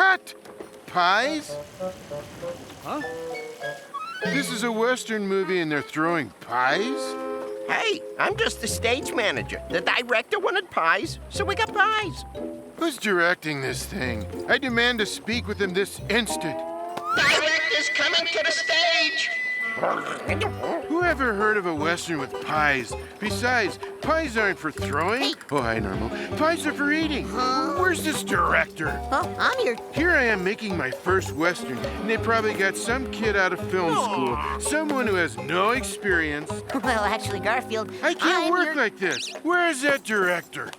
Cut! Pies? Huh? This is a Western movie and they're throwing pies? Hey, I'm just the stage manager. The director wanted pies, so we got pies. Who's directing this thing? I demand to speak with him this instant. Director's coming to the stage. Who ever heard of a Western with pies? Besides, pies aren't for throwing. Hey. Oh, hi, Nermal. Pies are for eating. Where's this director? Oh, I'm here. Here I am making my first Western, and they probably got some kid out of film school. Someone who has no experience. Well, actually, Garfield, I can't I'm work your... like this. Where is that director?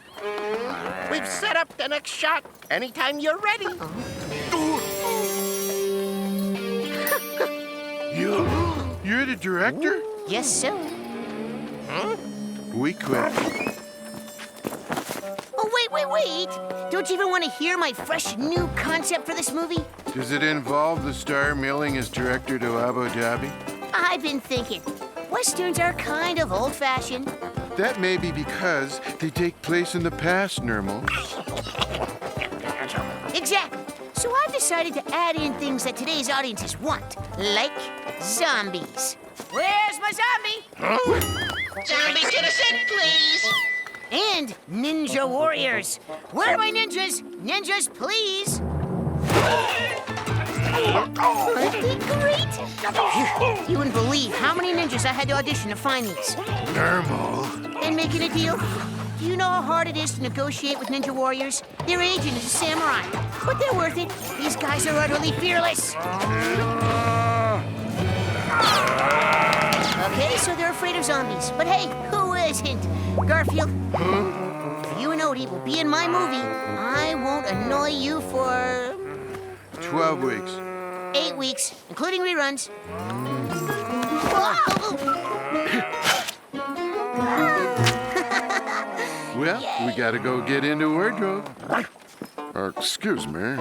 We've set up the next shot. Anytime you're ready. You're the director? Yes, sir. We quit. Oh, wait. Don't you even want to hear my fresh new concept for this movie? Does it involve the star mailing his director to Abu Dhabi? I've been thinking. Westerns are kind of old-fashioned. That may be because they take place in the past, Nermal. Exactly. So I've decided to add in things that today's audiences want, like zombies. Where's my zombie? Zombie to the set, please. And ninja warriors. Where are my ninjas? Ninjas, please. Aren't they great? You wouldn't believe how many ninjas I had to audition to find these. Nermal. And making a deal? Do you know how hard it is to negotiate with ninja warriors? Their agent is a samurai, but they're worth it. These guys are utterly fearless. Okay, so they're afraid of zombies. But hey, who isn't? Garfield, if you and Odie will be in my movie, I won't annoy you for 12 weeks. 8 weeks, including reruns. Well, we gotta go get into wardrobe. Excuse me,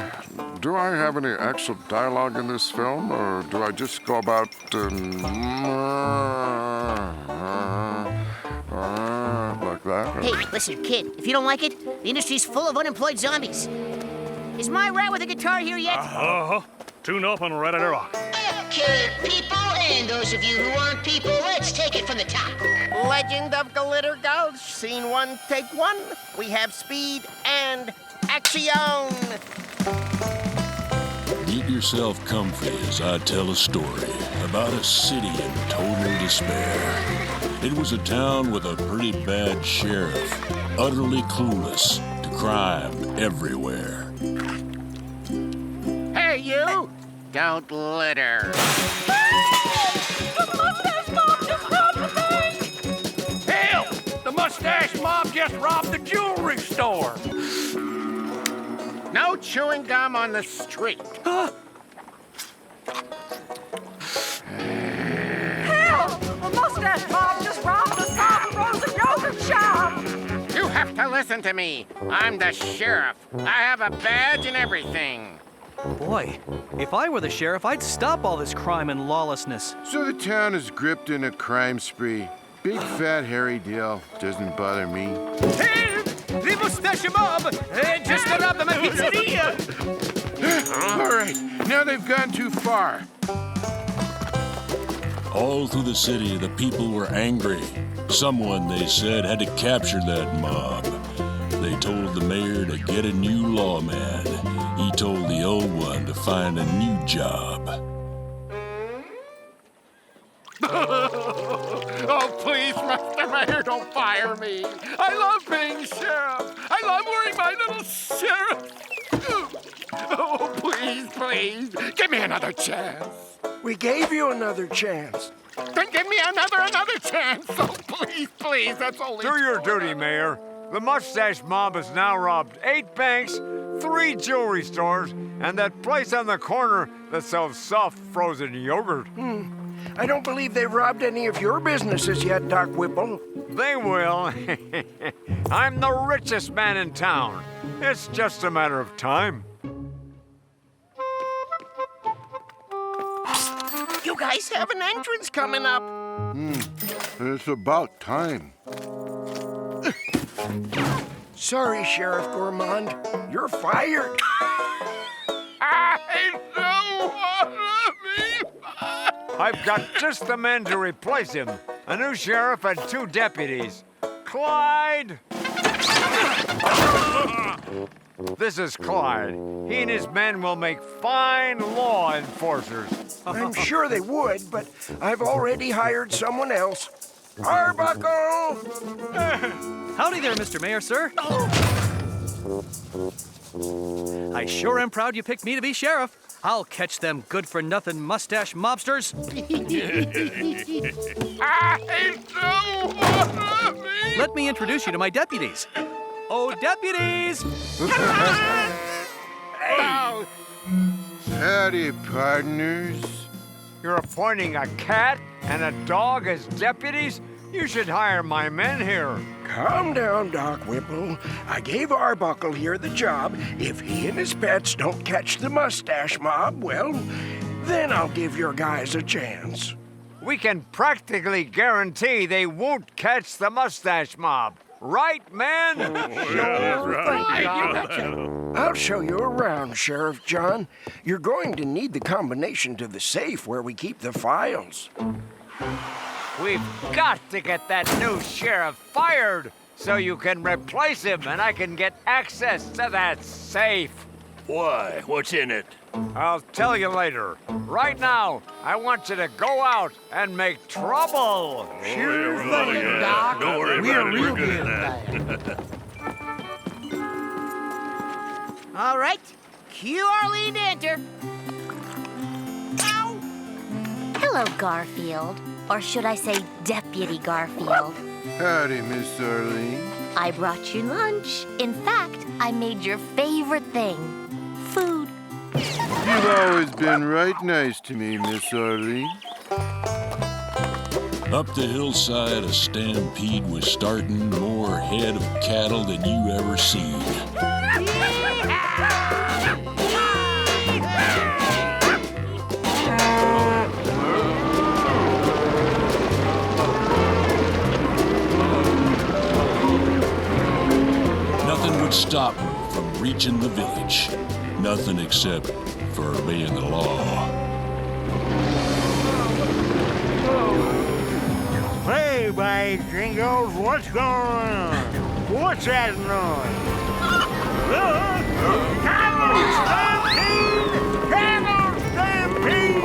do I have any actual dialogue in this film, or do I just go about like that? Hey, listen, kid, if you don't like it, the industry's full of unemployed zombies. Is my rat with a guitar here yet? Tune up and ready to rock. Okay, people, and those of you who aren't people, let's take it from the top. Legend of Glitter Gulch, scene 1, take 1. We have speed and action. Get yourself comfy as I tell a story about a city in total despair. It was a town with a pretty bad sheriff, utterly clueless to crime everywhere. Hey, you! Don't litter. Hell! The mustache mob just robbed the jewelry store. No chewing gum on the street. Hell! The mustache mob just robbed the soft frozen yogurt shop! You have to listen to me. I'm the sheriff. I have a badge and everything. Boy, if I were the sheriff, I'd stop all this crime and lawlessness. So the town is gripped in a crime spree. Big fat hairy deal. Doesn't bother me. Hey! The mustache mob just robbed my pizzeria! All right, now they've gone too far. All through the city, the people were angry. Someone, they said, had to capture that mob. They told the mayor to get a new lawman. He told the old one to find a new job. Oh, please, Mr. Mayor, don't fire me. I love being sheriff. I love wearing my little sheriff. Oh, please, give me another chance. We gave you another chance. Then give me another chance. Oh, please, that's only... Do your duty, Mayor. The mustache mob has now robbed 8 banks, 3 jewelry stores, and that place on the corner that sells soft frozen yogurt. I don't believe they've robbed any of your businesses yet, Doc Whipple. They will. I'm the richest man in town. It's just a matter of time. You guys have an entrance coming up. It's about time. Sorry, Sheriff Gourmand. You're fired. I've got just the men to replace him. A new sheriff and 2 deputies. Clyde! This is Clyde. He and his men will make fine law enforcers. I'm sure they would, but I've already hired someone else. Arbuckle! Howdy there, Mr. Mayor, sir. I sure am proud you picked me to be sheriff. I'll catch them good-for-nothing mustache mobsters. Let me introduce you to my deputies. Oh, deputies! Howdy, partners. You're appointing a cat and a dog as deputies? You should hire my men here. Calm down, Doc Whipple. I gave Arbuckle here the job. If he and his pets don't catch the mustache mob, well, then I'll give your guys a chance. We can practically guarantee they won't catch the mustache mob. Right, man? I'll show you around, Sheriff John. You're going to need the combination to the safe where we keep the files. We've got to get that new sheriff fired so you can replace him and I can get access to that safe. Why? What's in it? I'll tell you later. Right now, I want you to go out and make trouble. Sure thing, Doc. Don't worry about it. We're good at that. All right, cue Arlene to enter. Ow! Hello, Garfield. Or should I say Deputy Garfield? Howdy, Miss Arlene. I brought you lunch. In fact, I made your favorite thing, food. You've always been right nice to me, Miss Arlene. Up the hillside, a stampede was starting, more head of cattle than you ever seen. Nothing would stop them from reaching the village. Nothing except for obeying the law. Hey, by Jingles, what's going on? What's that noise? Camel stampede! Camel stampede!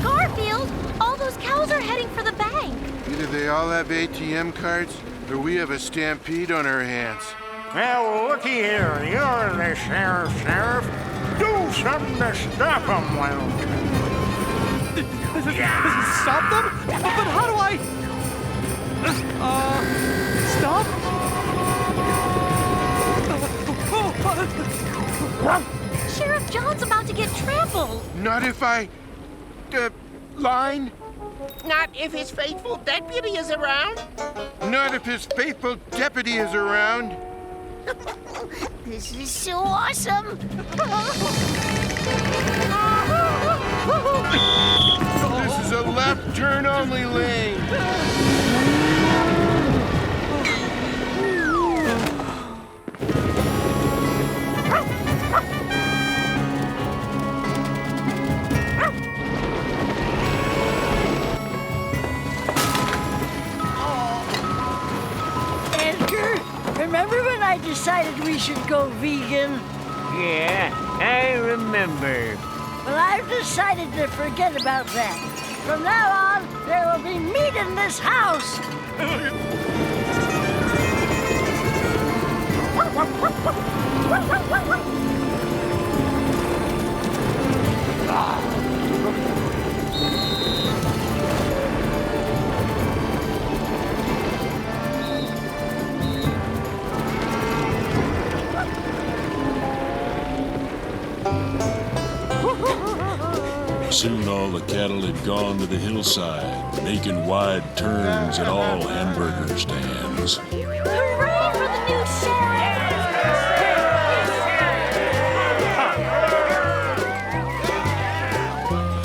Garfield, all those cows are heading for the bank. Either they all have ATM cards, or we have a stampede on our hands. Well, looky here. You're the sheriff. Do something to stop them, well. Stop them? But how do I... stop? Sheriff John's about to get trampled. Not if I... line? Not if his faithful deputy is around. Not if his faithful deputy is around. This is so awesome. This is a left turn only lane. Remember when I decided we should go vegan? Yeah, I remember. Well, I've decided to forget about that. From now on, there will be meat in this house. Soon all the cattle had gone to the hillside, making wide turns at all hamburger stands. Hooray for the new sheriff!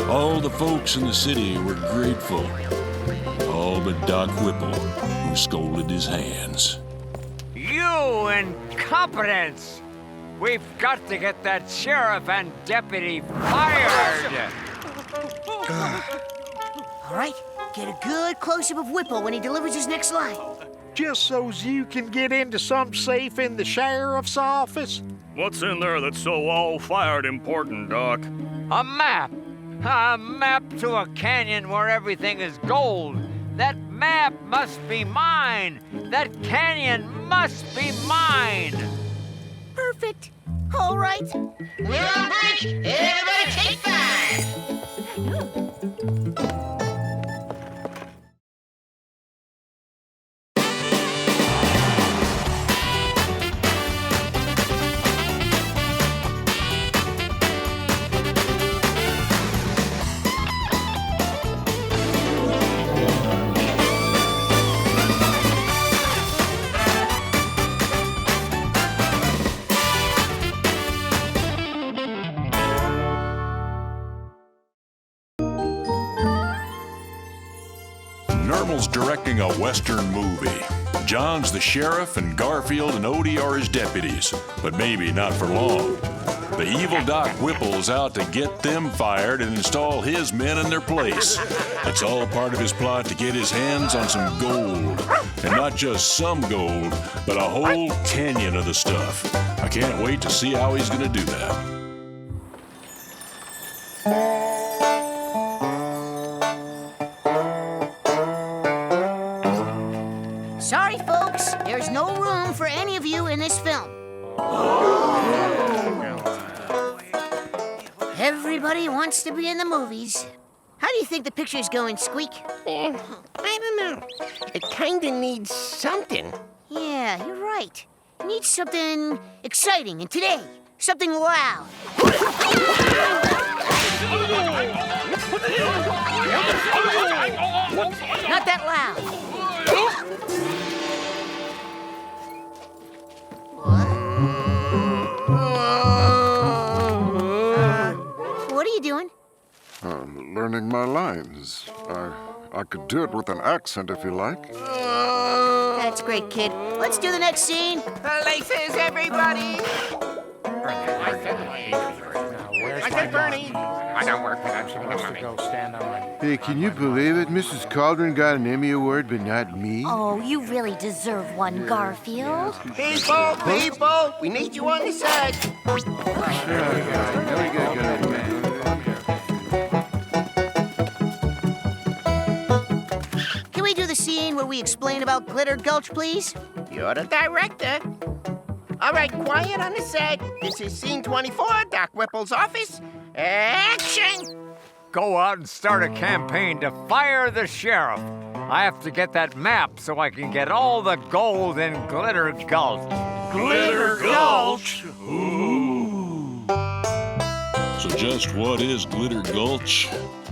All the folks in the city were grateful. All but Doc Whipple, who scolded his hands. You incompetents! We've got to get that sheriff and deputy fired! All right, get a good close-up of Whipple when he delivers his next line. Just so's you can get into some safe in the sheriff's office? What's in there that's so all-fired important, Doc? A map! A map to a canyon where everything is gold. That map must be mine. That canyon must be mine. Perfect. All right. We're on break. Everybody take 5. Nermal's directing a Western movie. John's the sheriff, and Garfield and Odie are his deputies, but maybe not for long. The evil Doc Whipple's out to get them fired and install his men in their place. It's all part of his plot to get his hands on some gold. And not just some gold, but a whole canyon of the stuff. I can't wait to see how he's gonna do that. Sorry, folks. There's no room for any of you in this film. Everybody wants to be in the movies. How do you think the picture's going, Squeak? I don't know. It kinda needs something. Yeah, you're right. It needs something exciting, and today, something loud. Not that loud. What are you doing? Learning my lines. I could do it with an accent if you like. That's great, kid. Let's do the next scene. Places, everybody. I said Bernie. I don't work, but I'm supposed to go stand on my... Hey, can you believe it? Mrs. Cauldron got an Emmy Award, but not me? Oh, you really deserve one, Garfield. People, we need you on the side. Can we do the scene where we explain about Glitter Gulch, please? You're the director. All right, quiet on the set. This is scene 24, Doc Whipple's office. Action! Go out and start a campaign to fire the sheriff. I have to get that map so I can get all the gold in Glitter Gulch. Glitter Gulch? So just what is Glitter Gulch?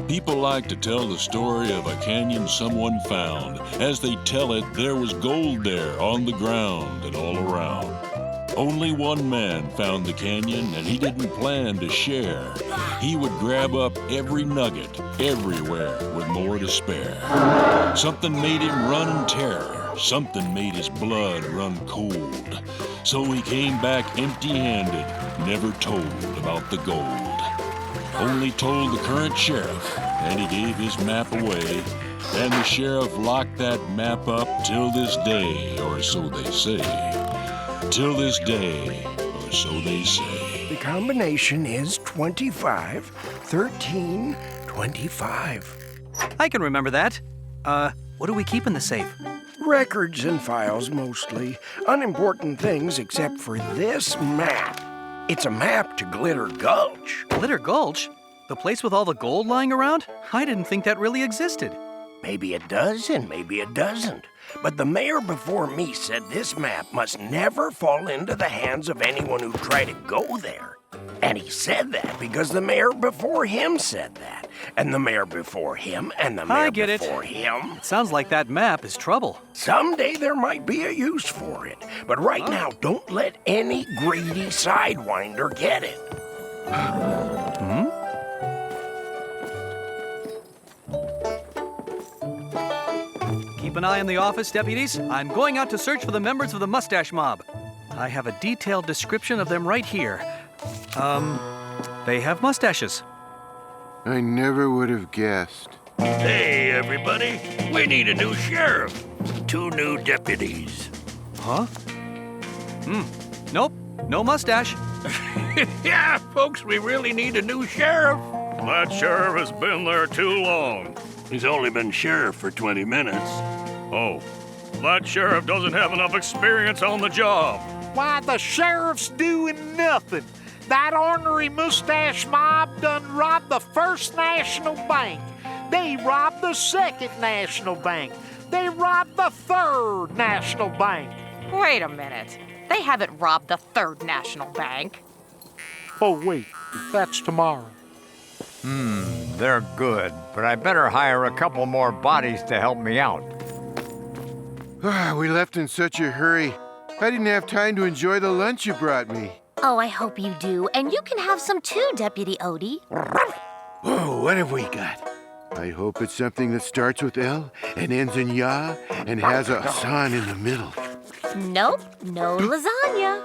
People like to tell the story of a canyon someone found. As they tell it, there was gold there on the ground and all around. Only one man found the canyon, and he didn't plan to share. He would grab up every nugget, everywhere, with more to spare. Something made him run in terror. Something made his blood run cold. So he came back empty-handed, never told about the gold. Only told the current sheriff, and he gave his map away. And the sheriff locked that map up till this day, or so they say. Till this day, or so they say. The combination is 25, 13, 25. I can remember that. What do we keep in the safe? Records and files mostly. Unimportant things except for this map. It's a map to Glitter Gulch. Glitter Gulch? The place with all the gold lying around? I didn't think that really existed. Maybe it does and maybe it doesn't. But the mayor before me said this map must never fall into the hands of anyone who tried to go there. And he said that because the mayor before him said that. And the mayor before him, and the mayor before him. Sounds like that map is trouble. Someday there might be a use for it. But right now, don't let any greedy sidewinder get it. Keep an eye on the office, deputies. I'm going out to search for the members of the mustache mob. I have a detailed description of them right here. They have mustaches. I never would have guessed. Hey, everybody. We need a new sheriff. 2 new deputies. Huh? Nope. No mustache. Yeah, folks, we really need a new sheriff. That sheriff has been there too long. He's only been sheriff for 20 minutes. Oh, that sheriff doesn't have enough experience on the job. Why, the sheriff's doing nothing. That ornery mustache mob done robbed the First National Bank. They robbed the Second National Bank. They robbed the Third National Bank. Wait a minute. They haven't robbed the Third National Bank. Oh, wait. That's tomorrow. They're good, but I better hire a couple more bodies to help me out. We left in such a hurry. I didn't have time to enjoy the lunch you brought me. Oh, I hope you do. And you can have some too, Deputy Odie. Oh, what have we got? I hope it's something that starts with L and ends in ya and has a san in the middle. Nope, no lasagna.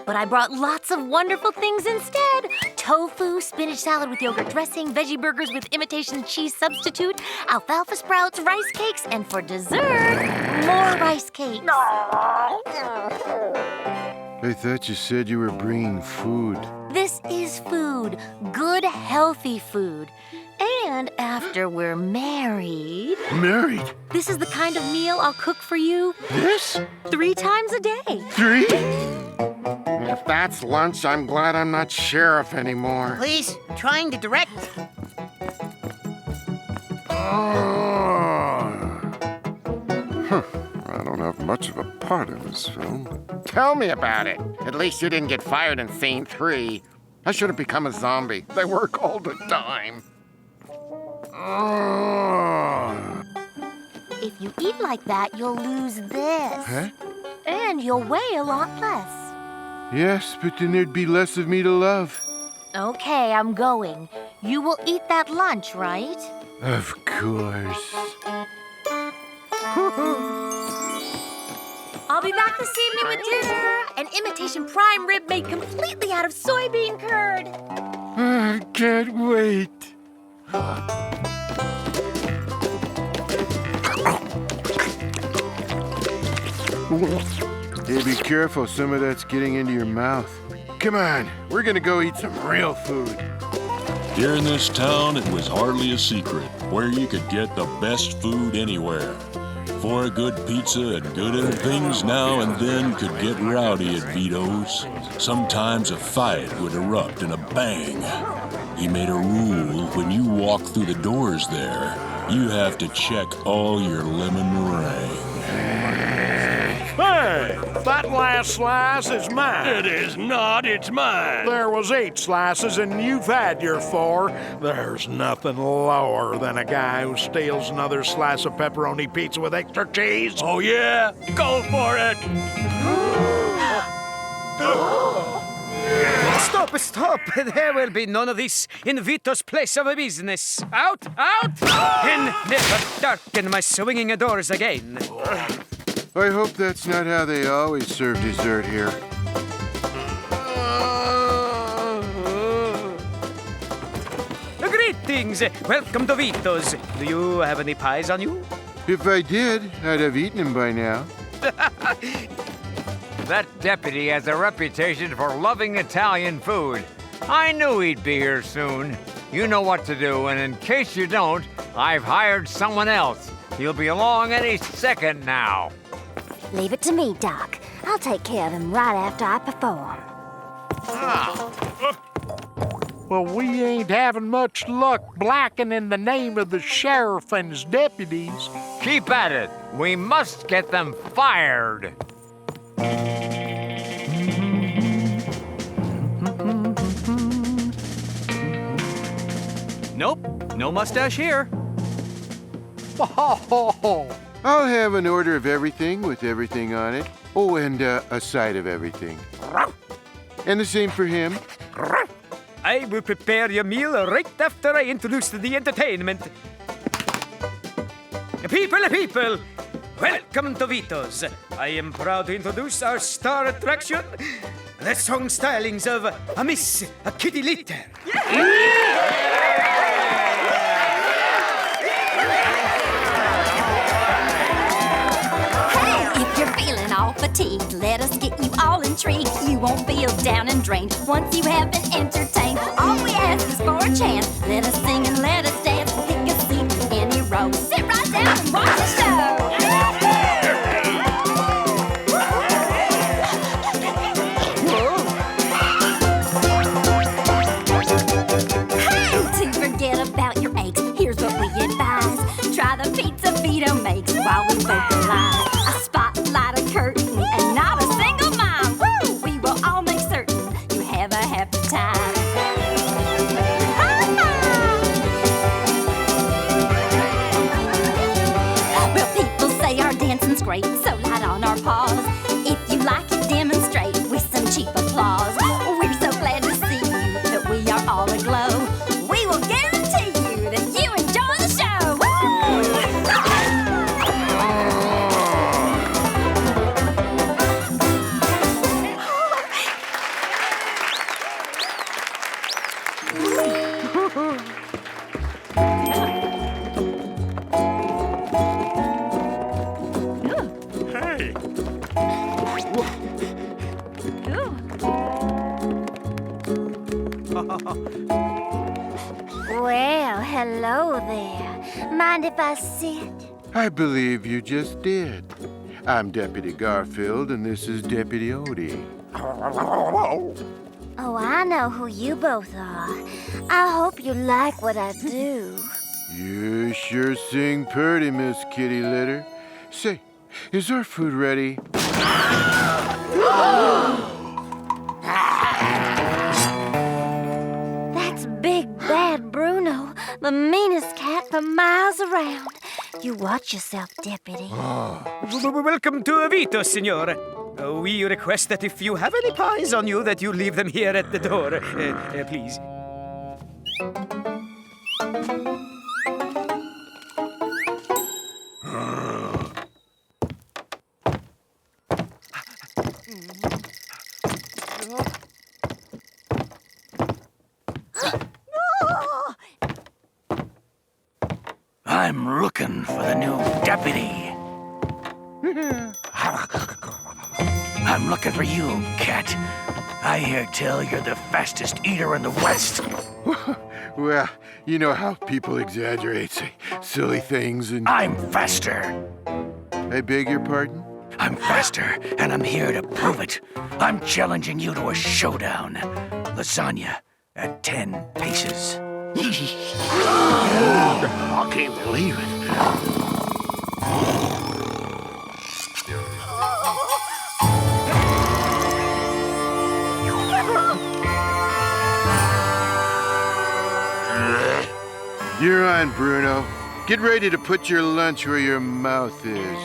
But I brought lots of wonderful things instead. Tofu, spinach salad with yogurt dressing, veggie burgers with imitation cheese substitute, alfalfa sprouts, rice cakes, and for dessert, more rice cakes. I thought you said you were bringing food. This is food, good, healthy food. And after we're married... Married? This is the kind of meal I'll cook for you. This? 3 times a day. 3? If that's lunch, I'm glad I'm not sheriff anymore. Please, trying to direct. I don't have much of a part in this film. Tell me about it. At least you didn't get fired in scene 3. I should have become a zombie. They work all the time. If you eat like that, you'll lose this. Huh? And you'll weigh a lot less. Yes, but then there'd be less of me to love. Okay, I'm going. You will eat that lunch, right? Of course. I'll be back this evening with dinner. An imitation prime rib made completely out of soybean curd. I can't wait. Hey, be careful. Some of that's getting into your mouth. Come on, we're gonna go eat some real food. Here in this town, it was hardly a secret where you could get the best food anywhere. For a good pizza and good little things now and then could get rowdy at Vito's. Sometimes a fight would erupt in a bang. He made a rule: when you walk through the doors there, you have to check all your lemon meringue. Hey, that last slice is mine. It is not, it's mine. There was 8 slices and you've had your 4. There's nothing lower than a guy who steals another slice of pepperoni pizza with extra cheese. Oh, yeah? Go for it. Stop! There will be none of this in Vito's place of business. Out! And never darken my swinging doors again. I hope that's not how they always serve dessert here. Greetings! Welcome to Vito's. Do you have any pies on you? If I did, I'd have eaten him by now. That deputy has a reputation for loving Italian food. I knew he'd be here soon. You know what to do, and in case you don't, I've hired someone else. He'll be along any second now. Leave it to me, Doc. I'll take care of him right after I perform. Well, we ain't having much luck blackening the name of the sheriff and his deputies. Keep at it. We must get them fired. Nope, no mustache here. I'll have an order of everything with everything on it. Oh, and a side of everything. And the same for him. I will prepare your meal right after I introduce the entertainment. People, welcome to Vito's. I am proud to introduce our star attraction, the song stylings of a Miss Kitty Litter. If you're feeling all fatigued, let us get you all intrigued. You won't feel down and drained once you have been entertained. All we ask is for a chance. Let us sing and let us dance. Pick a seat in any row. Sit right down and watch the show. Hey, to forget about your aches, here's what we advise. Try the pizza Vito makes while we vocalize. A spotlight, a curtain, and not a single mime. Woo! We will all make certain you have a happy time. Well, people say our dancing's great, so light on our paws. If you like it, demonstrate with some cheap applause. We're so glad to see you that we are all aglow. We will guarantee you that you enjoy the show. Hey. Well, hello there. Mind if I sit? I believe you just did. I'm Deputy Garfield, and this is Deputy Odie. Oh, I know who you both are. I hope you like what I do. You sure sing purty, Miss Kitty Litter. Say, is our food ready? That's Big Bad Bruno, the meanest cat for miles around. You watch yourself, Deputy. Welcome to Vito, Signore. We request that if you have any pies on you, that you leave them here at the door, please. I'm looking for the new deputy. I'm looking for you, cat. I hear tell you're the fastest eater in the West. Well, you know how people exaggerate, say silly things and... I'm faster. I beg your pardon? I'm faster, and I'm here to prove it. I'm challenging you to a showdown. Lasagna at 10 paces. I can't believe it. You're on, Bruno. Get ready to put your lunch where your mouth is.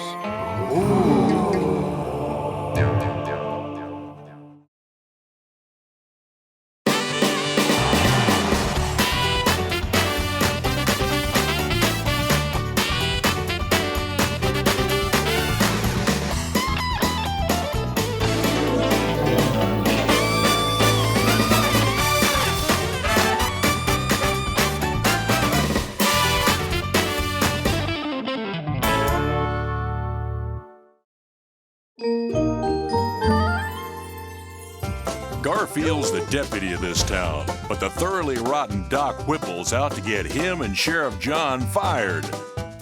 Garfield's the deputy of this town, but the thoroughly rotten Doc Whipple's out to get him and Sheriff John fired.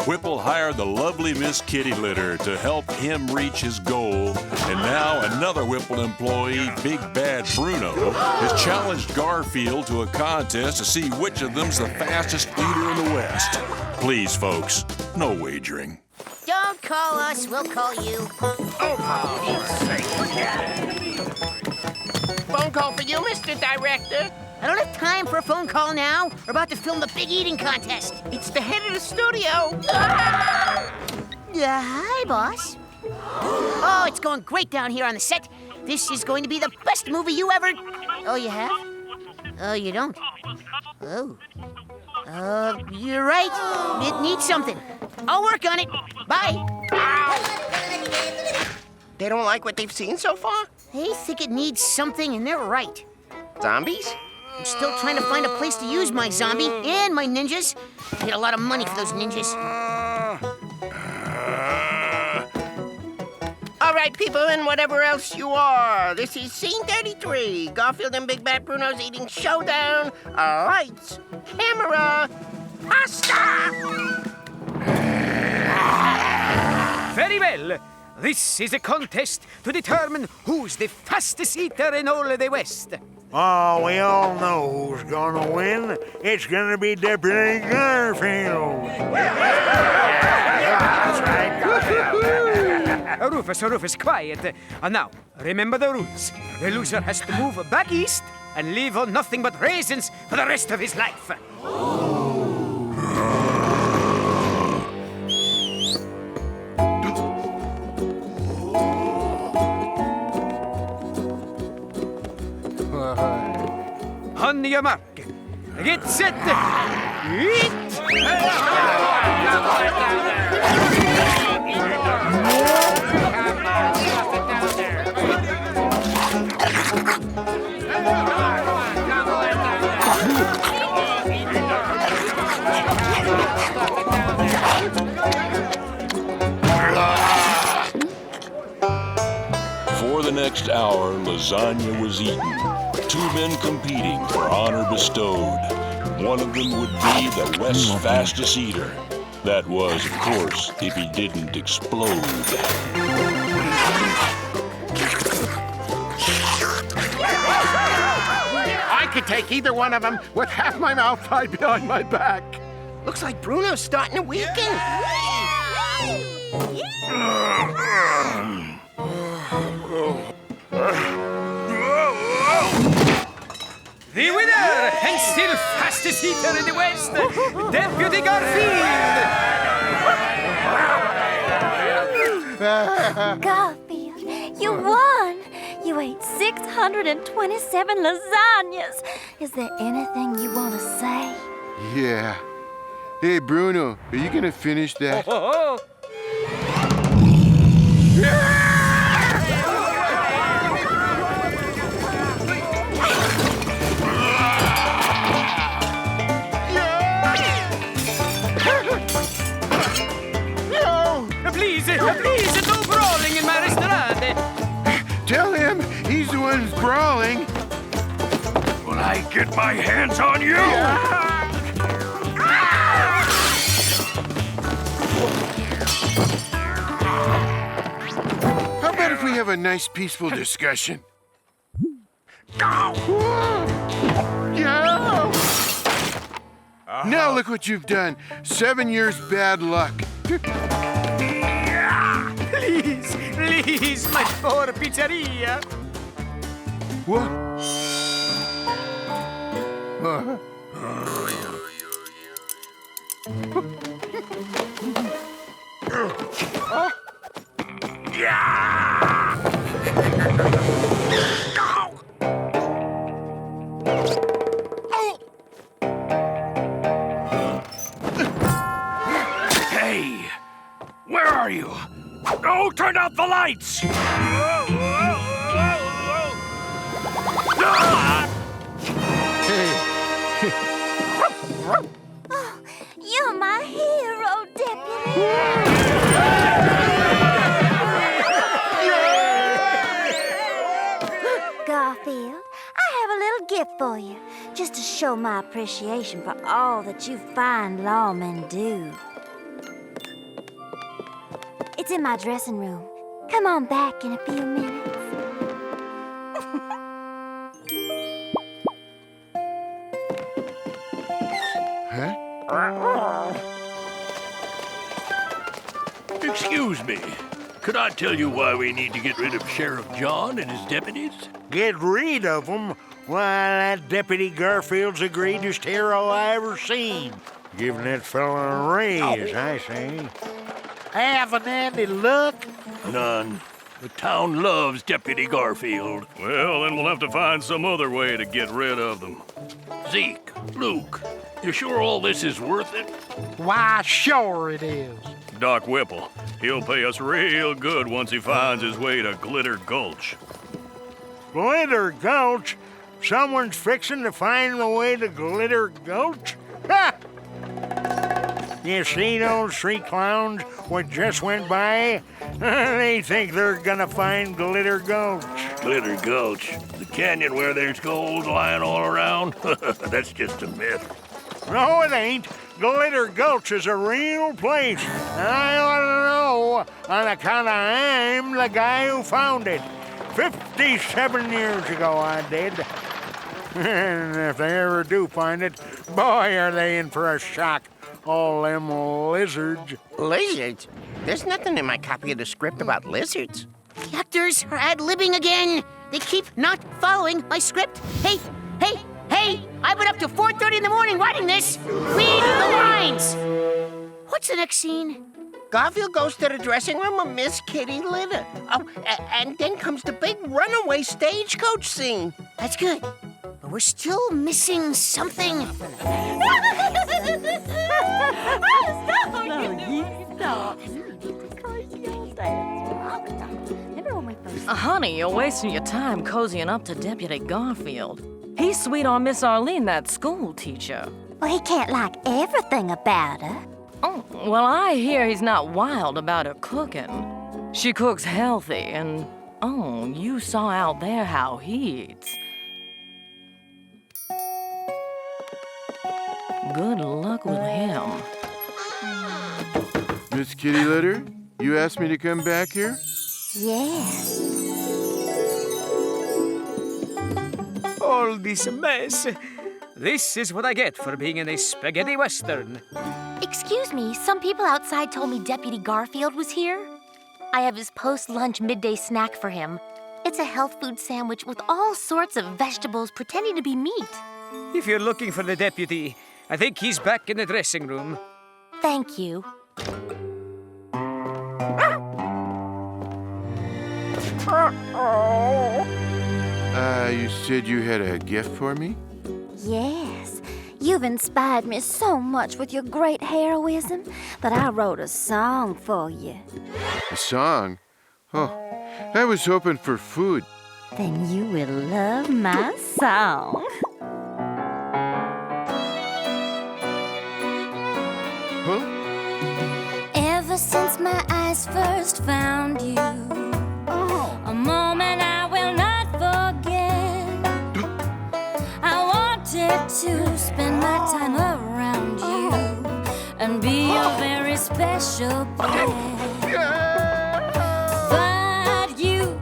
Whipple hired the lovely Miss Kitty Litter to help him reach his goal, and now another Whipple employee, Big Bad Bruno, has challenged Garfield to a contest to see which of them's the fastest eater in the West. Please, folks, no wagering. Don't call us, we'll call you. Phone call for you, you, Mr. Director. I don't have time for a phone call now. We're about to film the big eating contest. It's the head of the studio. Hi, boss. Oh, it's going great down here on the set. This is going to be the best movie you ever... Oh, you have? Oh, you don't? Oh. You're right. It needs something. I'll work on it. Bye. They don't like what they've seen so far? They think it needs something, and they're right. Zombies? I'm still trying to find a place to use my zombie and my ninjas. I get a lot of money for those ninjas. All right, people, and whatever else you are. This is Scene 33. Garfield and Big Bad Bruno's eating showdown. Lights, camera, pasta! Very well. This is a contest to determine who's the fastest eater in all of the West. Oh, we all know who's gonna win. It's gonna be Deputy Garfield. That's right, Rufus, quiet. And now, remember the rules. The loser has to move back east and live on nothing but raisins for the rest of his life. On your mark. Get set. Eat. For the next hour, lasagna was eaten. Two men competing for honor bestowed. One of them would be the West's fastest eater. That was, of course, if he didn't explode. I could take either one of them with half my mouth tied behind my back. Looks like Bruno's starting to weaken. The winner and still fastest eater in the West, Deputy Garfield. Garfield, you won! You ate 627 lasagnas. Is there anything you want to say? Yeah. Hey, Bruno, are you gonna finish that? Please, no brawling in my restaurant. Tell him he's the one who's brawling. When I get my hands on you! How about if we have a nice, peaceful discussion? Now look what you've done. 7 years bad luck. Please, my poor pizzeria. What? Hey, where are you? Oh, turn out the lights! Oh, you're my hero, Deputy. Garfield, I have a little gift for you, just to show my appreciation for all that you fine lawmen do. It's in my dressing room. Come on back in a few minutes. Excuse me. could I tell you why we need to get rid of Sheriff John and his deputies? Get rid of them? Why, that Deputy Garfield's the greatest hero I ever seen. Giving that fella a raise, I say. Haven't any luck? None. The town loves Deputy Garfield. Well, then we'll have to find some other way to get rid of them. Zeke, Luke, you sure all this is worth it? Why, sure it is. Doc Whipple, he'll pay us real good once he finds his way to Glitter Gulch. Glitter Gulch? Someone's fixing to find the way to Glitter Gulch? Ha! You see those three clowns what just went by? They think they're gonna find Glitter Gulch. Glitter Gulch? The canyon where there's gold lying all around? That's just a myth. No, it ain't. Glitter Gulch is a real place. I ought to know on account of I'm the guy who found it. 57 years ago I did. And if they ever do find it, boy, are they in for a shock. All them lizards. Lizards? There's nothing in my copy of the script about lizards. The actors are ad-libbing again. They keep not following my script. Hey! I've been up to 4:30 in the morning writing this. Read the lines. What's the next scene? Garfield goes to the dressing room of Miss Kitty Litter. Oh, and then comes the big runaway stagecoach scene. That's good. But we're still missing something. Honey, you're wasting your time cozying up to Deputy Garfield. He's sweet on Miss Arlene, that school teacher. Well, he can't like everything about her. Oh, well, I hear he's not wild about her cooking. She cooks healthy, and, oh, you saw out there how he eats. Good luck with him. Miss Kitty Litter, you asked me to come back here? Yes. All this mess. This is what I get for being in a spaghetti western. Excuse me, some people outside told me Deputy Garfield was here. I have his post-lunch midday snack for him. It's a health food sandwich with all sorts of vegetables pretending to be meat. If you're looking for the deputy, I think he's back in the dressing room. Thank you. You said you had a gift for me? Yes. You've inspired me so much with your great heroism that I wrote a song for you. A song? Oh, I was hoping for food. Then you will love my song. Huh? Ever since my eyes first found you, a moment I will not forget. I wanted to spend my time around you and be your very special pet. But you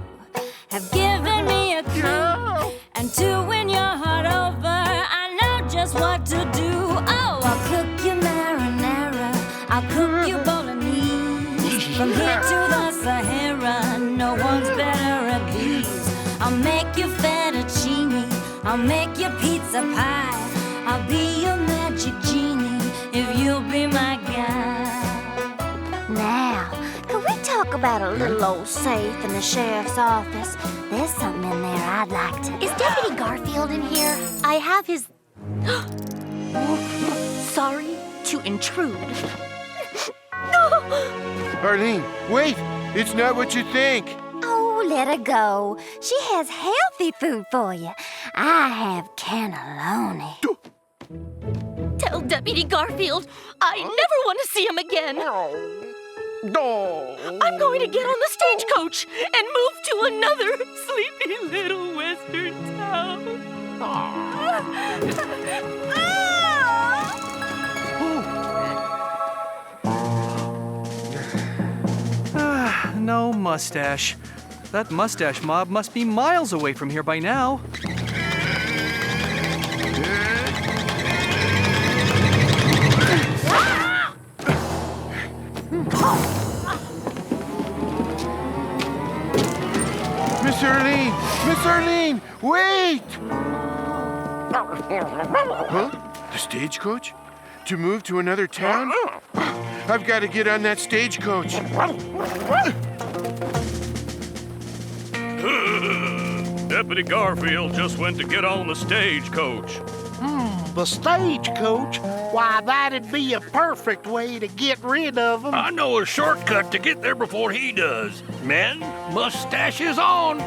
have given me a clue, and to win your heart over, I know just what to do. Oh, I'll cook you marinara, I'll cook you bolognese. From here to the Sahara, no one's better at these. I'll make you fettuccine, I'll make you pizza pie. I'll be your magic genie if you'll be my guy. Now, can we talk about a little old safe in the sheriff's office? There's something in there I'd like to... Is Deputy Garfield in here? I have his... Sorry to intrude. Arlene, wait! It's not what you think. Oh, let her go. She has healthy food for you. I have cannelloni. Tell Deputy Garfield I never want to see him again. No. I'm going to get on the stagecoach and move to another sleepy little western town. No mustache. That mustache mob must be miles away from here by now. Miss Arlene! Miss Arlene! Wait! Huh? The stagecoach? To move to another town? I've got to get on that stagecoach. Deputy Garfield just went to get on the stagecoach. The stagecoach? Why, that'd be a perfect way to get rid of him. I know a shortcut to get there before he does. Men, mustaches on.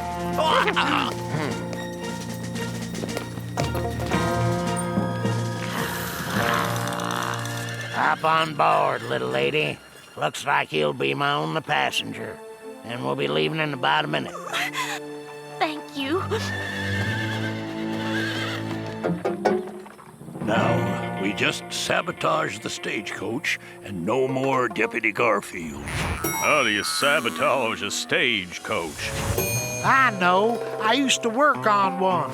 Hop on board, little lady. Looks like you'll be my only passenger. And we'll be leaving in about a minute. Thank you. Now, we just sabotaged the stagecoach, and no more Deputy Garfield. How do you sabotage a stagecoach? I know. I used to work on one.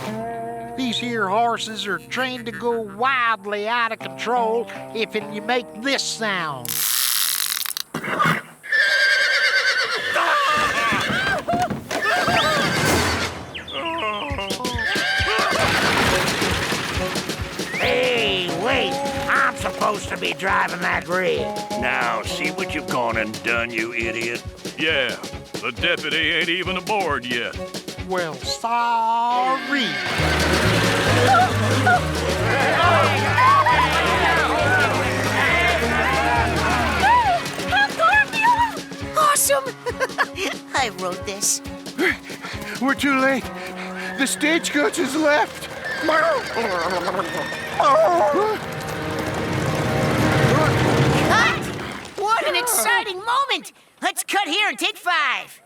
These here horses are trained to go wildly out of control if you make this sound. Hey, wait! I'm supposed to be driving that rig. Now, see what you've gone and done, you idiot. Yeah, the deputy ain't even aboard yet. Well, sorry. Awesome! I wrote this. We're too late. The stagecoach is left. Cut! What an exciting moment! Let's cut here and take 5.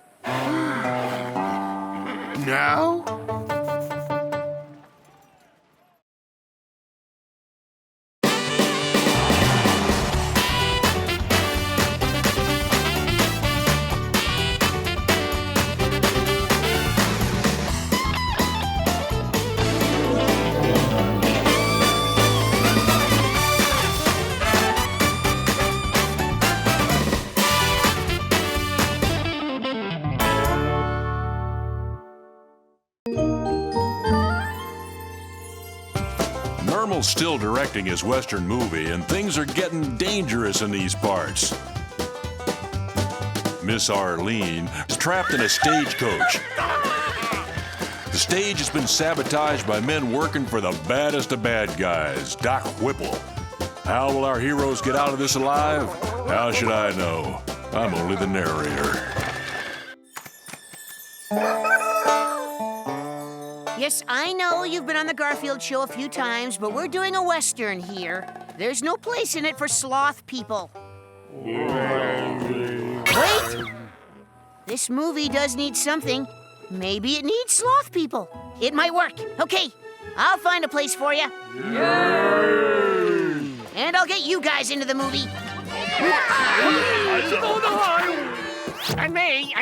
Now? Nermal's still directing his Western movie, and things are getting dangerous in these parts. Miss Arlene is trapped in a stagecoach. The stage has been sabotaged by men working for the baddest of bad guys, Doc Whipple. How will our heroes get out of this alive? How should I know? I'm only the narrator. Yes, I know you've been on the Garfield show a few times, but we're doing a Western here. There's no place in it for sloth people. Wait! This movie does need something. Maybe it needs sloth people. It might work. Okay, I'll find a place for you. And I'll get you guys into the movie. And me.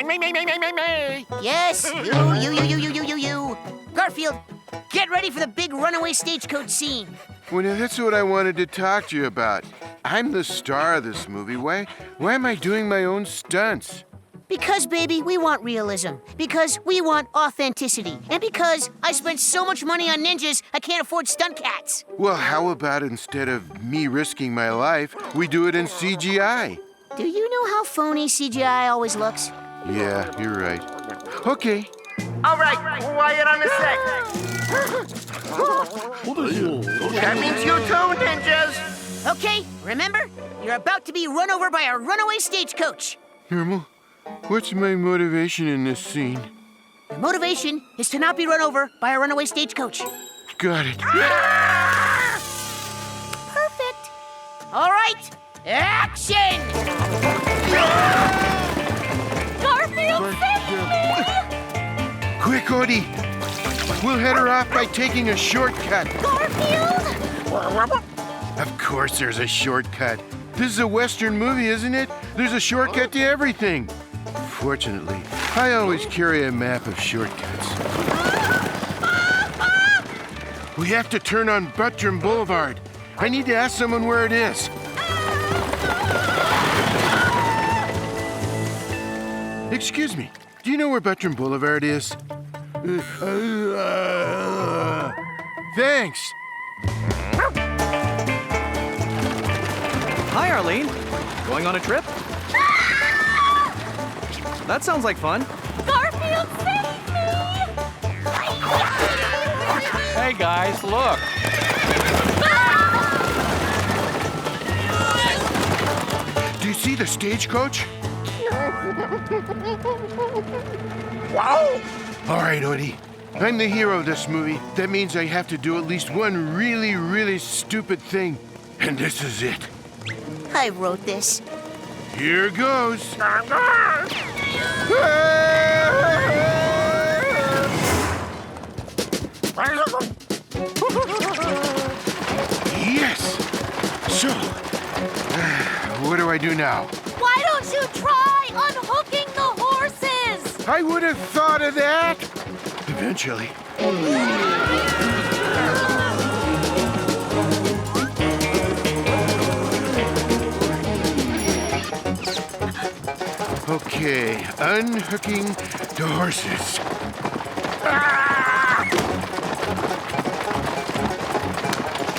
Yes, you. Garfield, get ready for the big runaway stagecoach scene. Well, now that's what I wanted to talk to you about. I'm the star of this movie. Why am I doing my own stunts? Because, baby, we want realism. Because we want authenticity. And because I spent so much money on ninjas, I can't afford stunt cats. Well, how about instead of me risking my life, we do it in CGI? Do you know how phony CGI always looks? Yeah, you're right. Okay. All right, quiet on the set. That means you too, ninjas. Okay, remember? You're about to be run over by a runaway stagecoach. Nermal, what's my motivation in this scene? Your motivation is to not be run over by a runaway stagecoach. Got it. Perfect. All right, action! Garfield, save me! Quick, Odie. We'll head her off by taking a shortcut. Garfield! Of course there's a shortcut. This is a Western movie, isn't it? There's a shortcut to everything. Fortunately, I always carry a map of shortcuts. We have to turn on Buttram Boulevard. I need to ask someone where it is. Excuse me. do you know where Buttram Boulevard is? Thanks. Hi, Arlene. Going on a trip? That sounds like fun. Garfield, save me! Hey, guys, look. Do you see the stagecoach? Wow! All right, Odie. I'm the hero of this movie. That means I have to do at least one really, really stupid thing. And this is it. I wrote this. Here goes. Yes! So, what do I do now? Why don't you try unhooking the horses? I would have thought of that. Eventually. Okay, unhooking the horses.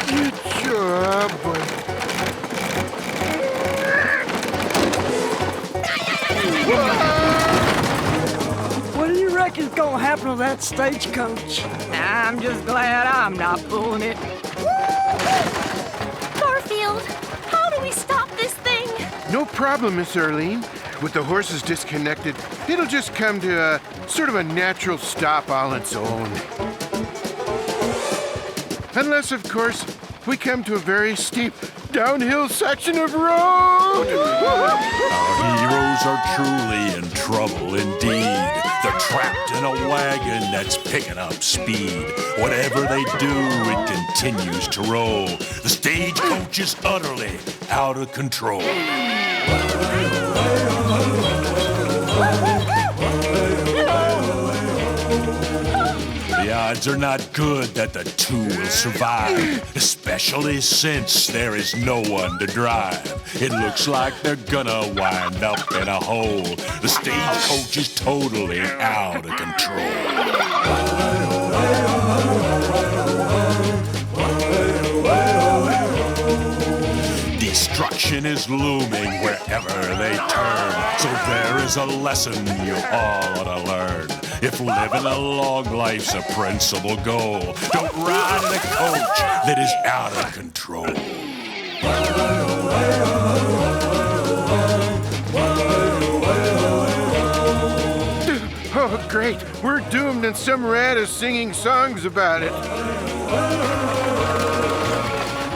Good job, boy. What do you reckon's gonna happen to that stagecoach? I'm just glad I'm not pulling it. Garfield, how do we stop this thing? No problem, Miss Arlene. With the horses disconnected, it'll just come to a sort of a natural stop all its own. Unless, of course, we come to a very steep downhill section of road. Our heroes are truly in trouble indeed. They're trapped in a wagon that's picking up speed. Whatever they do, it continues to roll. The stagecoach is utterly out of control. The odds are not good that the two will survive, especially since there is no one to drive. It looks like they're gonna wind up in a hole. The stagecoach is totally out of control. Destruction is looming wherever they turn, so there is a lesson you all ought to learn. If living a long life's a principal goal, don't ride in a coach that is out of control. Oh, great. We're doomed and some rat is singing songs about it.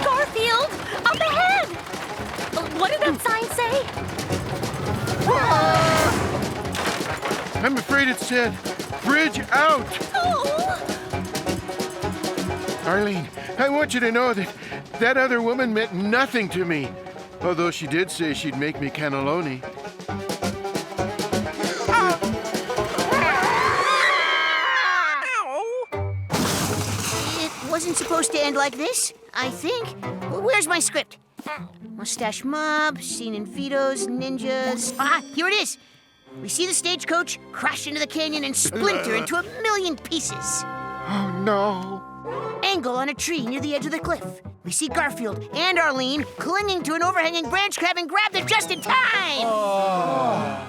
Garfield, up ahead! What did that sign say? I'm afraid it said, bridge out. Oh. Arlene, I want you to know that that other woman meant nothing to me. Although she did say she'd make me cannelloni. It wasn't supposed to end like this, I think. Where's my script? Mustache Mob, scene in Vito's, ninjas. Ah, here it is. We see the stagecoach crash into the canyon and splinter into a million pieces. Oh, no. Angle on a tree near the edge of the cliff. We see Garfield and Arlene clinging to an overhanging branch, grabbing it just in time. Oh.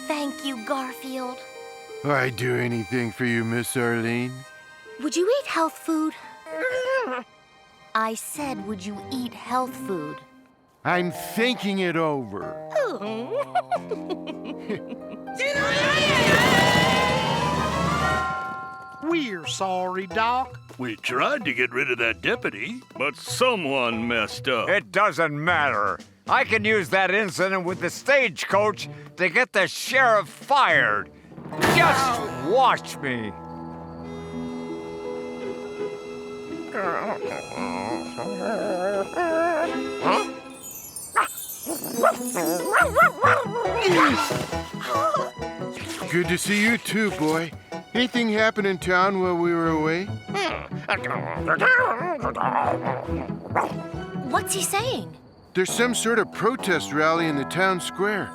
Thank you, Garfield. I'd do anything for you, Miss Arlene. Would you eat health food? I said, would you eat health food? I'm thinking it over. We're sorry, Doc. We tried to get rid of that deputy, but someone messed up. It doesn't matter. I can use that incident with the stagecoach to get the sheriff fired. Just watch me. Good to see you too, boy. Anything happen in town while we were away? What's he saying? There's some sort of protest rally in the town square.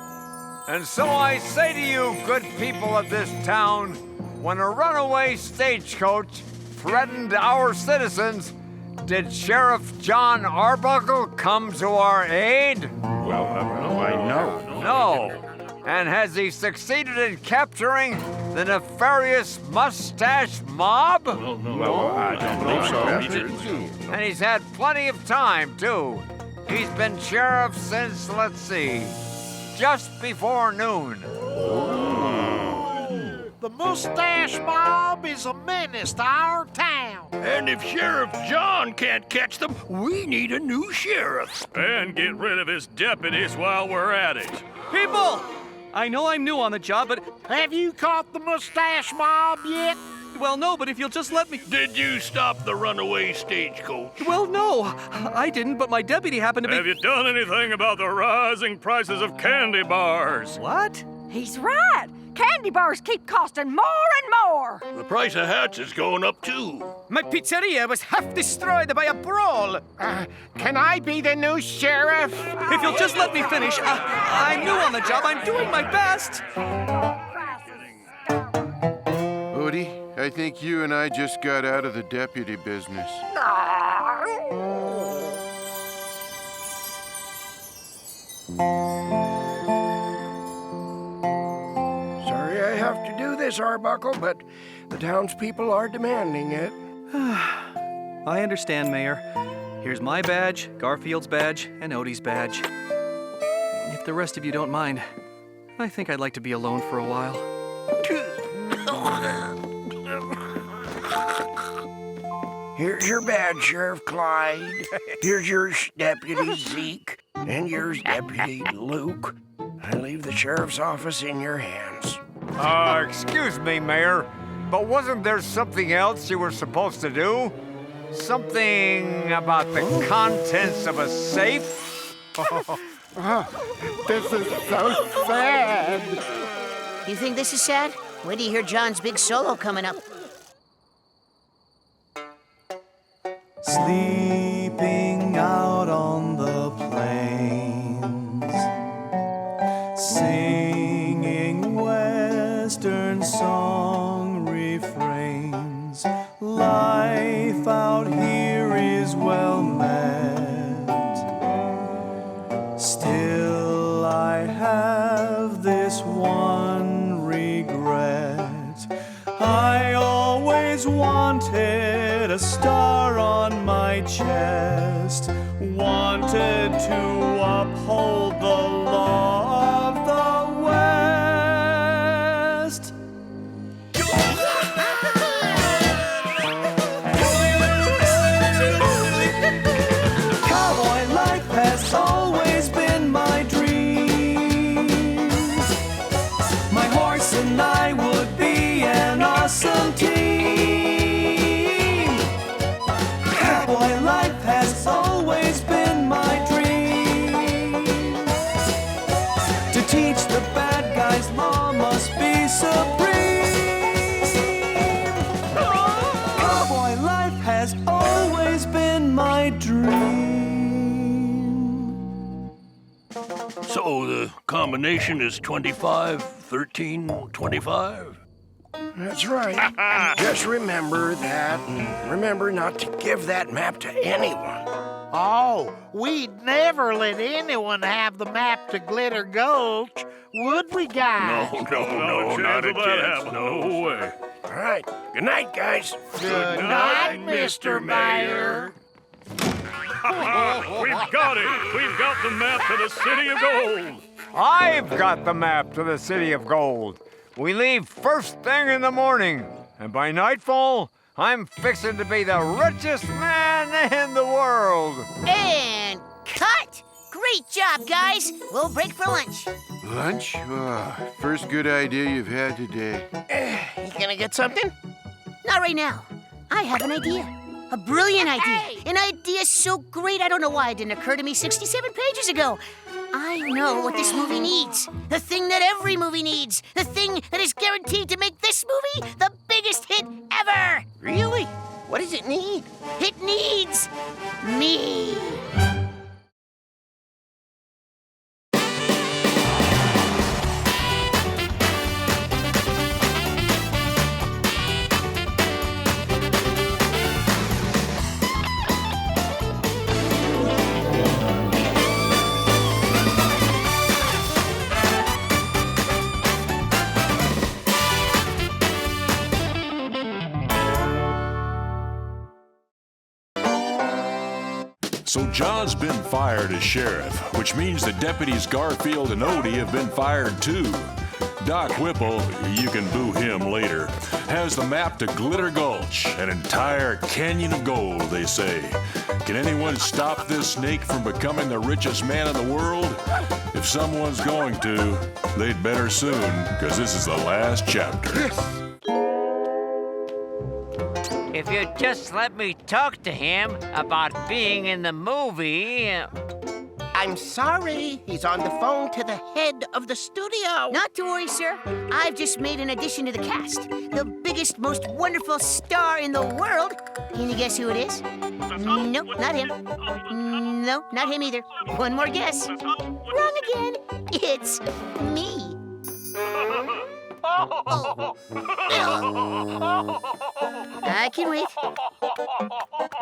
And so I say to you, good people of this town, when a runaway stagecoach threatened our citizens, did Sheriff John Arbuckle come to our aid? Well, I know. No. And has he succeeded in capturing the nefarious mustache mob? Well, I don't believe so. And he's had plenty of time, too. He's been sheriff since, let's see, just before noon. The mustache mob is a menace to our town. And if Sheriff John can't catch them, we need a new sheriff. And get rid of his deputies while we're at it. People! I know I'm new on the job, but... Have you caught the mustache mob yet? Well, no, but if you'll just let me... Did you stop the runaway stagecoach? Well, no, I didn't, but my deputy happened to be... Have you done anything about the rising prices of candy bars? What? He's right. Candy bars keep costing more and more. The price of hats is going up, too. My pizzeria was half destroyed by a brawl. Can I be the new sheriff? If you'll just let me finish. I'm new on the job. I'm doing my best. Odie, I think you and I just got out of the deputy business. Sorry I have to do this, Arbuckle, but the townspeople are demanding it. I understand, Mayor. Here's my badge, Garfield's badge, and Odie's badge. If the rest of you don't mind, I think I'd like to be alone for a while. Here's your badge, Sheriff Clyde. Here's yours, Deputy Zeke. And yours, Deputy Luke. I leave the sheriff's office in your hands. Excuse me, Mayor, but wasn't there something else you were supposed to do? Something about the contents of a safe? This is so sad. You think this is sad? Wait till you hear John's big solo coming up. Sleeping out on the plains, singing western song refrains. Life out here is well met. Still I have this one regret. I always wanted a star on my chest, wanted to uphold the law of the West. Cowboy life has always been my dream. My horse and I would be an awesome team. Cowboy life has always been my dream. To teach the bad guys law must be supreme. Cowboy life has always been my dream. So the combination is 25, 13, 25? That's right. Just remember that, and remember not to give that map to anyone. Oh, we'd never let anyone have the map to Glitter Gulch, would we, guys? No, not a chance. No way. All right. Good night, guys. Good night, Mr. Mayor. We've got it. We've got the map to the City of Gold. I've got the map to the City of Gold. We leave first thing in the morning, and by nightfall, I'm fixing to be the richest man in the world. And cut! Great job, guys. We'll break for lunch. Lunch? Oh, first good idea you've had today. You gonna get something? Not right now. I have an idea. A brilliant idea. An idea so great I don't know why it didn't occur to me 67 pages ago. I know what this movie needs. The thing that every movie needs. The thing that is guaranteed to make this movie the biggest hit ever. Really? What does it need? It needs me. So John's been fired as sheriff, which means the deputies Garfield and Odie have been fired too. Doc Whipple, you can boo him later, has the map to Glitter Gulch, an entire canyon of gold, they say. Can anyone stop this snake from becoming the richest man in the world? If someone's going to, they'd better soon, because this is the last chapter. If you'd just let me talk to him about being in the movie. I'm sorry. He's on the phone to the head of the studio. Not to worry, sir. I've just made an addition to the cast. The biggest, most wonderful star in the world. Can you guess who it is? Nope, not him. No, not him either. One more guess. Wrong again. It's me. I can wait.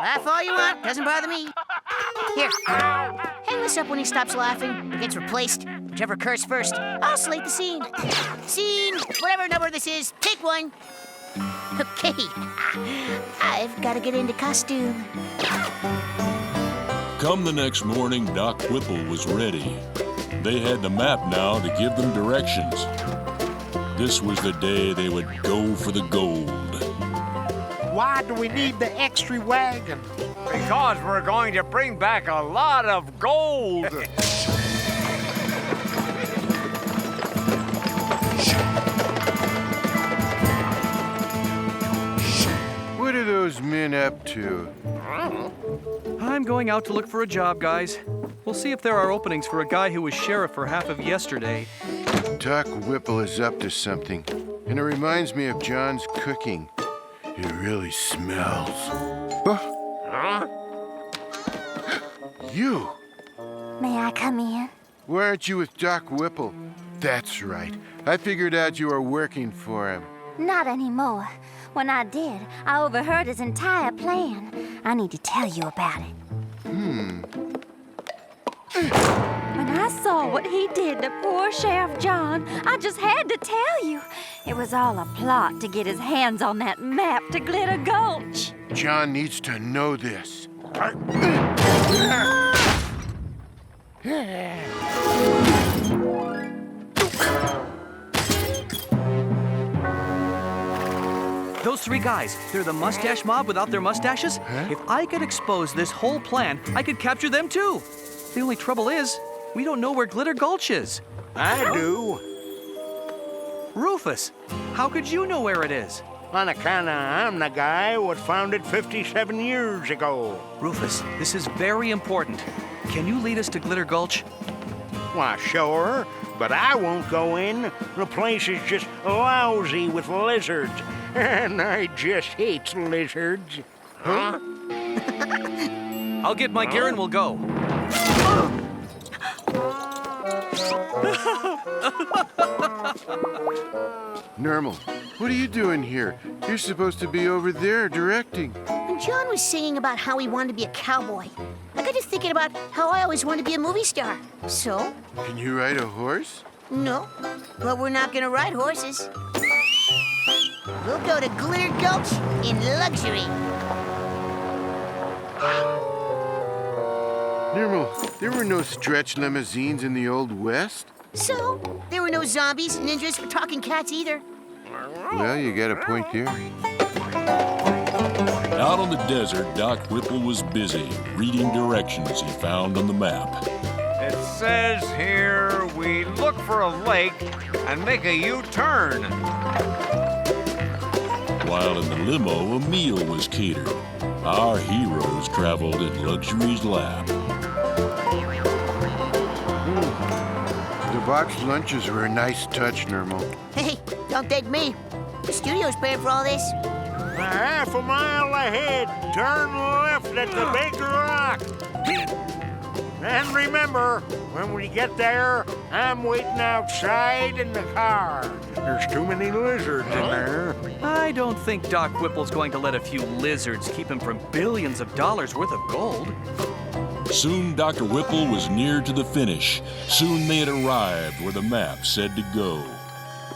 Laugh all you want. Doesn't bother me. Here. Hang this up when he stops laughing or gets replaced. Whichever occurs first. I'll slate the scene. Scene, whatever number this is, take one. Okay. I've got to get into costume. Come the next morning, Doc Whipple was ready. They had the map now to give them directions. This was the day they would go for the gold. Why do we need the extra wagon? Because we're going to bring back a lot of gold. What are those men up to? I'm going out to look for a job, guys. We'll see if there are openings for a guy who was sheriff for half of yesterday. Doc Whipple is up to something, and it reminds me of John's cooking. It really smells. You! May I come in? Why aren't you with Doc Whipple? That's right. I figured out you were working for him. Not anymore. When I did, I overheard his entire plan. I need to tell you about it. When I saw what he did to poor Sheriff John, I just had to tell you. It was all a plot to get his hands on that map to Glitter Gulch. John needs to know this. Those three guys, they're the mustache mob without their mustaches? If I could expose this whole plan, I could capture them too. The only trouble is, we don't know where Glitter Gulch is. I do. Rufus, how could you know where it is? On account of I'm the guy what found it 57 years ago. Rufus, this is very important. Can you lead us to Glitter Gulch? Why, sure, but I won't go in. The place is just lousy with lizards, and I just hate lizards. Huh? I'll get my gear and we'll go. Nermal, what are you doing here? You're supposed to be over there directing. When John was singing about how he wanted to be a cowboy, I got to thinking about how I always wanted to be a movie star. So? Can you ride a horse? No, but we're not going to ride horses. We'll go to Glitter Gulch in luxury. Nermal, there were no stretch limousines in the Old West? So, there were no zombies, ninjas, or talking cats either. Well, you got a point there. Out on the desert, Doc Whipple was busy reading directions he found on the map. It says here we look for a lake and make a U-turn. While in the limo, a meal was catered. Our heroes traveled in luxury's lap. The boxed lunches were a nice touch, Nermal. Hey, don't thank me. The studio's paying for all this. Half a mile ahead, turn left at the big rock. And remember, when we get there, I'm waiting outside in the car. There's too many lizards in there. I don't think Doc Whipple's going to let a few lizards keep him from billions of dollars worth of gold. Soon Dr. Whipple was near to the finish. Soon they had arrived where the map said to go.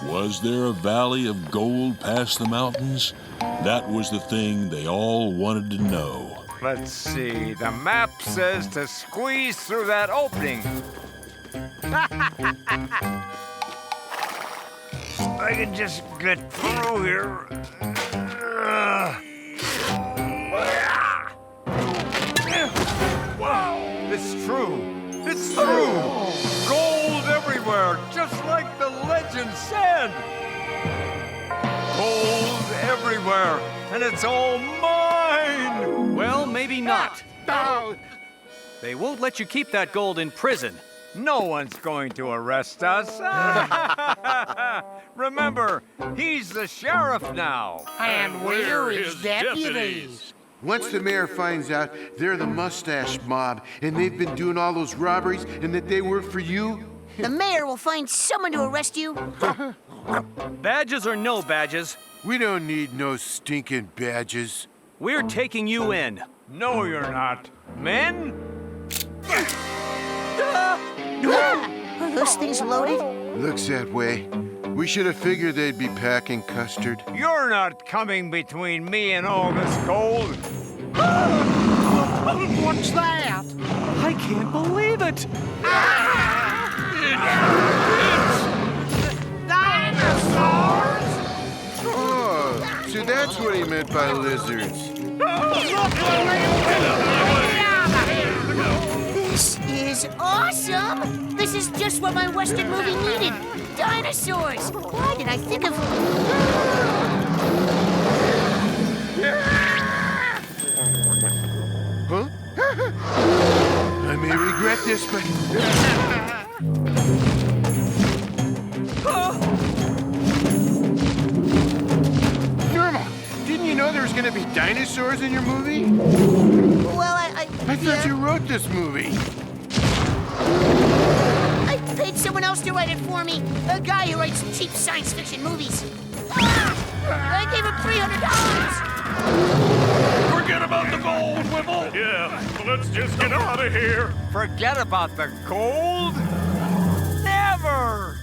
Was there a valley of gold past the mountains? That was the thing they all wanted to know. Let's see. The map says to squeeze through that opening. I can just get through here. Wow! It's true. It's true. Gold everywhere, just like the legend said. Gold everywhere, and it's all mine. Well, maybe not. They won't let you keep that gold in prison. No one's going to arrest us. Remember, he's the sheriff now. And we're his deputies. Once the mayor finds out they're the mustache mob and they've been doing all those robberies and that they work for you, The mayor will find someone to arrest you. Badges or no badges, we don't need no stinking badges. we're taking you in. No, you're not. Men? Are those things loaded? Looks that way. We should have figured they'd be packing custard. You're not coming between me and all this gold. What's that? I can't believe it. Dinosaurs! Oh, so that's what he meant by lizards. This is awesome! This is just what my Western movie needed. Dinosaurs! Why did I think of... Huh? I may regret this, but... Nermal, didn't you know there was going to be dinosaurs in your movie? Well, I thought you wrote this movie. I paid someone else to write it for me. A guy who writes cheap science fiction movies. I gave him $300. Forget about the gold, Whipple. Yeah, let's just get out of here. Forget about the gold? Never!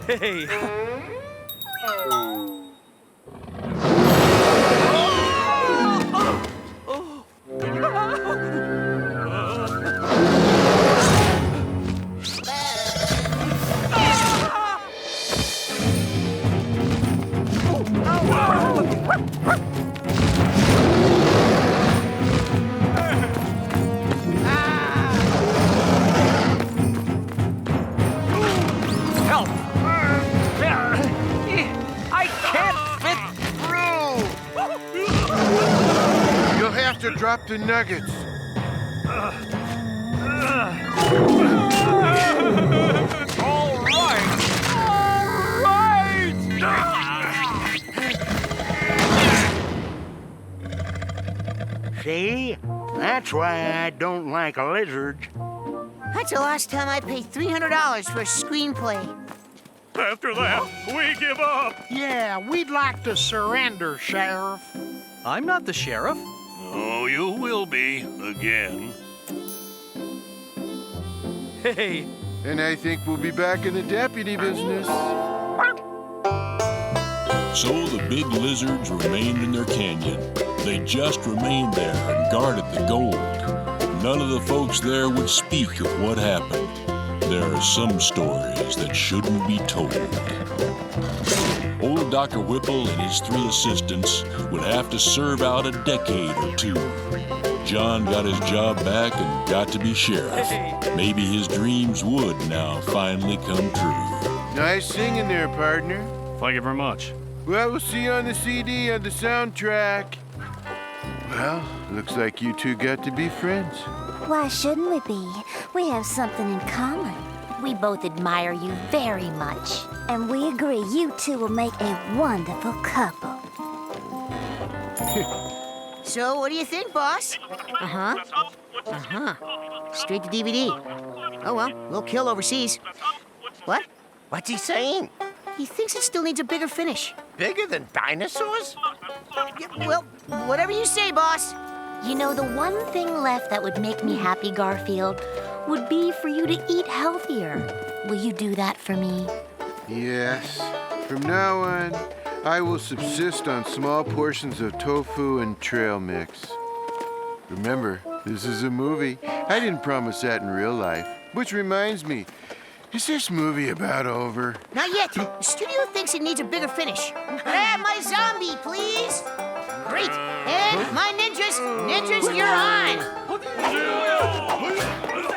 Hey. Help! I can't fit through! You'll have to drop the nuggets. All right! See? That's why I don't like lizards. That's the last time I paid $300 for a screenplay. After that, we give up. Yeah, we'd like to surrender, Sheriff. I'm not the sheriff. Oh, you will be again. Hey. And I think we'll be back in the deputy business. So the big lizards remained in their canyon. They just remained there and guarded the gold. None of the folks there would speak of what happened. There are some stories that shouldn't be told. Old Dr. Whipple and his 3 assistants would have to serve out a decade or 2. John got his job back and got to be sheriff. Maybe his dreams would now finally come true. Nice singing there, partner. Thank you very much. Well, we'll see you on the CD, on the soundtrack. Well, looks like you two got to be friends. Why shouldn't we be? We have something in common. We both admire you very much. And we agree you two will make a wonderful couple. So, what do you think, boss? Straight to DVD. Oh, well, we'll kill overseas. What? What's he saying? He thinks it still needs a bigger finish. Bigger than dinosaurs? Yeah, well, whatever you say, boss. You know, the one thing left that would make me happy, Garfield, would be for you to eat healthier. Will you do that for me? Yes. From now on, I will subsist on small portions of tofu and trail mix. Remember, this is a movie. I didn't promise that in real life. Which reminds me, is this movie about over? Not yet. The studio thinks it needs a bigger finish. Grab my zombie, please. Great. And my ninjas. Ninjas, you're on.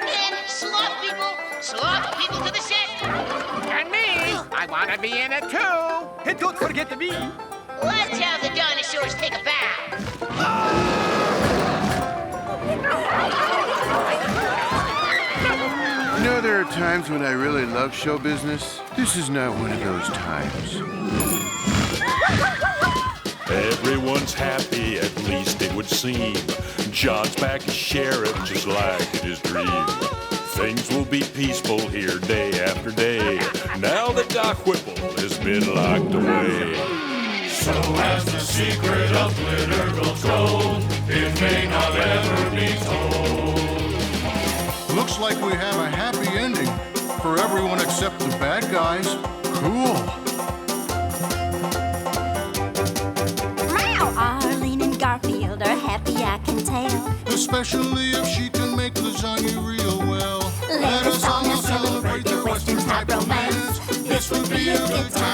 And sloth people to the set. And me, I want to be in it too. And don't forget me. Let's have the dinosaurs take a bow. You know, there are times when I really love show business. This is not one of those times. Everyone's happy, at least it would seem. John's back as sheriff, just like in his dream. Things will be peaceful here day after day, now that Doc Whipple has been locked away. So as the secret of glitter grows gold, it may not ever be told. Looks like we have a happy ending for everyone except the bad guys. Cool. Arlene and Garfield are happy, I can tell. Especially if she can make lasagna real well. Let us all celebrate their Western type romance. This would be a good time.